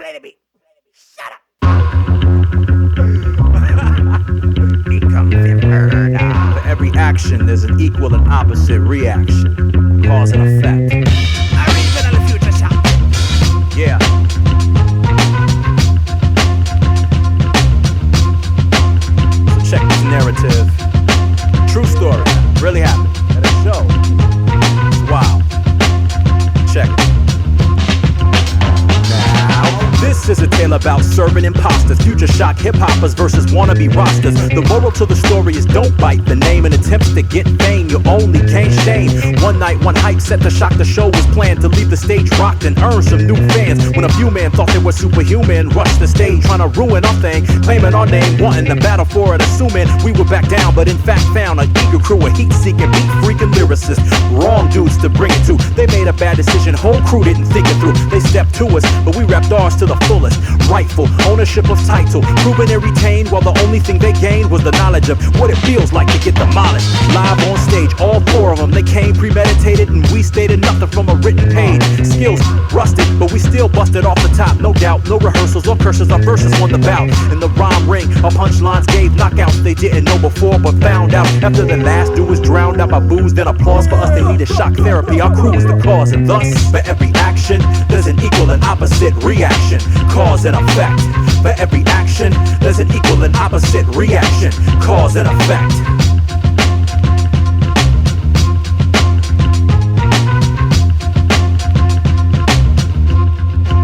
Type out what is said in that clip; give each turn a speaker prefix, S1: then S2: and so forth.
S1: Play the beat. Shut up. Become the murder.
S2: For every action, there's an equal and opposite reaction. Cause and effect.
S1: Original Future Shock.
S2: Yeah. So check this narrative. True story. Really happened. At a show. It's wild. Check it. This is a tale about serving imposters, future shock hip-hoppers versus wannabe rosters. The moral to the story is don't bite the name in attempts to get fame. You only gain shame. One night, one hype set to shock the show was planned to leave the stage rocked and earn some new fans. When a few men thought they were superhuman, rushed the stage trying to ruin our thing, claiming our name, wanting the battle for it, assuming we were back down, but in fact found an eager crew of heat-seeking, beat-freaking lyricists. Wrong dudes to bring it to. They made a bad decision, whole crew didn't think it through. They stepped to us, but we rapped ours to the fullest. Rightful ownership of title, proven and retained, while the only thing they gained was the knowledge of what it feels like to get demolished. Live on stage, all four of them, they came premeditated, and we stated nothing from a written page. Skills rusted, but we still busted off the top, no doubt. No rehearsals or curses, our verses won the bout. In the rhyme ring, our punchlines gave knockouts they didn't know before, but found out after the last dude was drowned out by booze. Then applause for us, they needed shock therapy. Our crew was the cause, and thus for every action, there's an equal and opposite reaction. Cause and effect. For every action, there's an equal and opposite reaction. Cause and effect.